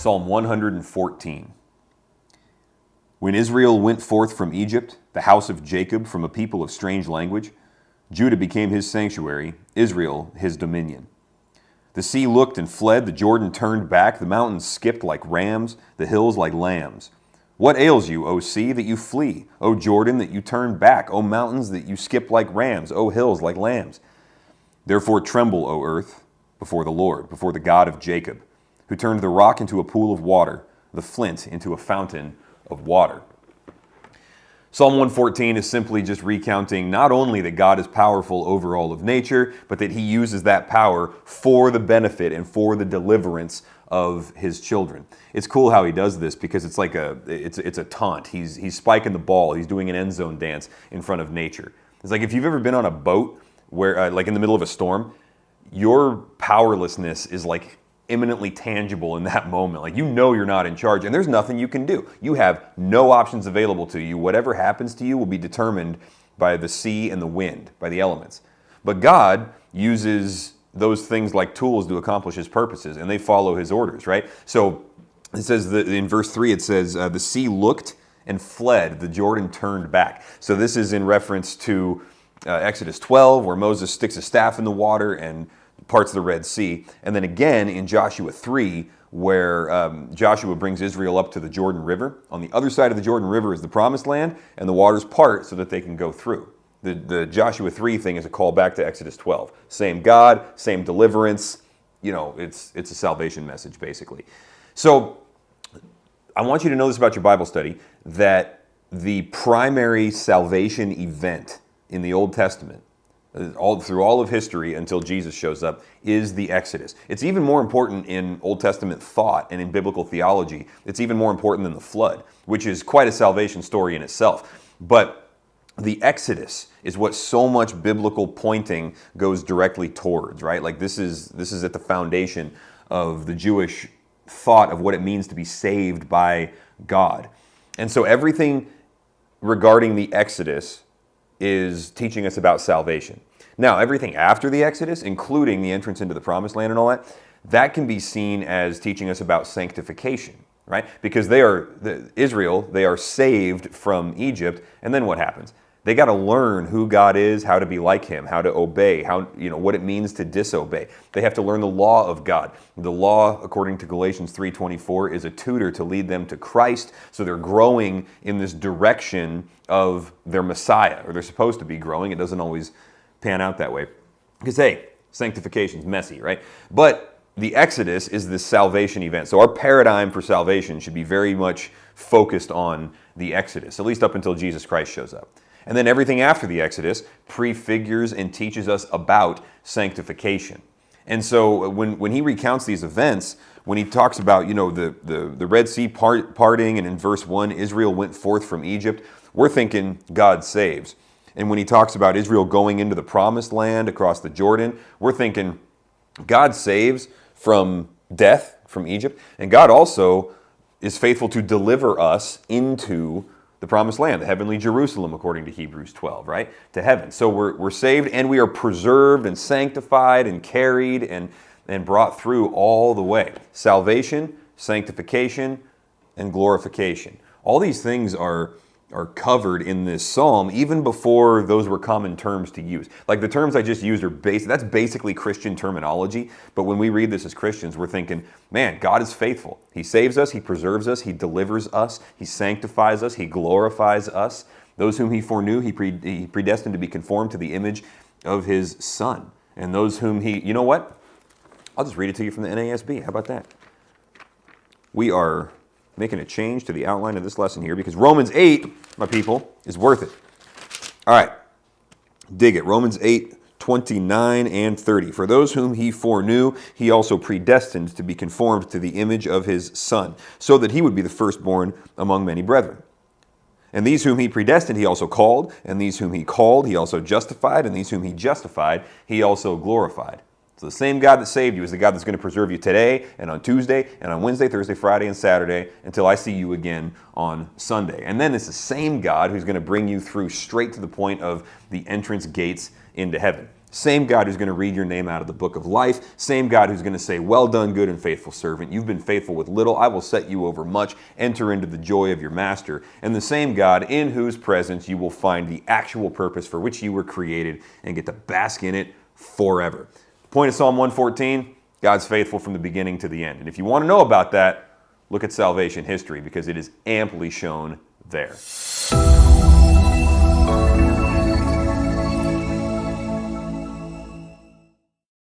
Psalm 114. When Israel went forth from Egypt, the house of Jacob from a people of strange language, Judah became his sanctuary, Israel his dominion. The sea looked and fled, the Jordan turned back, the mountains skipped like rams, the hills like lambs. What ails you, O sea, that you flee? O Jordan, that you turn back? O mountains, that you skip like rams? O hills, like lambs? Therefore tremble, O earth, before the Lord, before the God of Jacob, who turned the rock into a pool of water, the flint into a fountain of water. Psalm 114 is simply just recounting not only that God is powerful over all of nature, but that he uses that power for the benefit and for the deliverance of his children. It's cool how he does this because it's like it's a taunt. He's spiking the ball. He's doing an end zone dance in front of nature. It's like if you've ever been on a boat where, like in the middle of a storm, your powerlessness is like imminently tangible in that moment. Like, you know you're not in charge and there's nothing you can do. You have no options available to you. Whatever happens to you will be determined by the sea and the wind, by the elements. But God uses those things like tools to accomplish his purposes, and they follow his orders, right? So it says that in verse 3, it says, the sea looked and fled, the Jordan turned back. So this is in reference to Exodus 12, where Moses sticks a staff in the water and parts of the Red Sea. And then again in Joshua 3, where Joshua brings Israel up to the Jordan River. On the other side of the Jordan River is the Promised Land, and the waters part so that they can go through. The Joshua 3 thing is a call back to Exodus 12. Same God, same deliverance. You know, it's a salvation message, basically. So I want you to know this about your Bible study, that the primary salvation event in the Old Testament, through all of history until Jesus shows up, is the Exodus. It's even more important in Old Testament thought and in biblical theology. It's even more important than the flood, which is quite a salvation story in itself. But the Exodus is what so much biblical pointing goes directly towards, right? Like this is at the foundation of the Jewish thought of what it means to be saved by God. And so everything regarding the Exodus is teaching us about salvation. Now, everything after the Exodus, including the entrance into the Promised Land and all that, that can be seen as teaching us about sanctification, right? Because Israel, they are saved from Egypt, and then what happens? They got to learn who God is, how to be like him, how to obey, what it means to disobey. They have to learn the law of God. The law, according to Galatians 3:24, is a tutor to lead them to Christ, so they're growing in this direction of their Messiah, or they're supposed to be growing. It doesn't always pan out that way. Because, hey, sanctification's messy, right? But the Exodus is this salvation event. So our paradigm for salvation should be very much focused on the Exodus, at least up until Jesus Christ shows up. And then everything after the Exodus prefigures and teaches us about sanctification. And so when he recounts these events, when he talks about, the Red Sea parting, and in verse 1, Israel went forth from Egypt, we're thinking God saves. And when he talks about Israel going into the Promised Land across the Jordan, we're thinking God saves from death, from Egypt, and God also is faithful to deliver us into the Promised Land, the heavenly Jerusalem, according to Hebrews 12, right? To heaven. So we're saved, and we are preserved and sanctified and carried and brought through all the way. Salvation, sanctification, and glorification. All these things are covered in this psalm, even before those were common terms to use. Like the terms I just used that's basically Christian terminology, but when we read this as Christians, we're thinking, man, God is faithful. He saves us, he preserves us, he delivers us, he sanctifies us, he glorifies us. Those whom he foreknew, he predestined to be conformed to the image of his Son. And those whom you know what? I'll just read it to you from the NASB. How about that? We are making a change to the outline of this lesson here because Romans 8, my people, is worth it. All right, dig it. Romans 8, 29 and 30. For those whom he foreknew, he also predestined to be conformed to the image of his Son, so that he would be the firstborn among many brethren. And these whom he predestined, he also called, and these whom he called, he also justified, and these whom he justified, he also glorified. So the same God that saved you is the God that's going to preserve you today and on Tuesday and on Wednesday, Thursday, Friday, and Saturday until I see you again on Sunday. And then it's the same God who's going to bring you through straight to the point of the entrance gates into heaven. Same God who's going to read your name out of the book of life. Same God who's going to say, well done, good and faithful servant. You've been faithful with little. I will set you over much. Enter into the joy of your master. And the same God in whose presence you will find the actual purpose for which you were created and get to bask in it forever. Point of Psalm 114, God's faithful from the beginning to the end. And if you want to know about that, look at salvation history because it is amply shown there.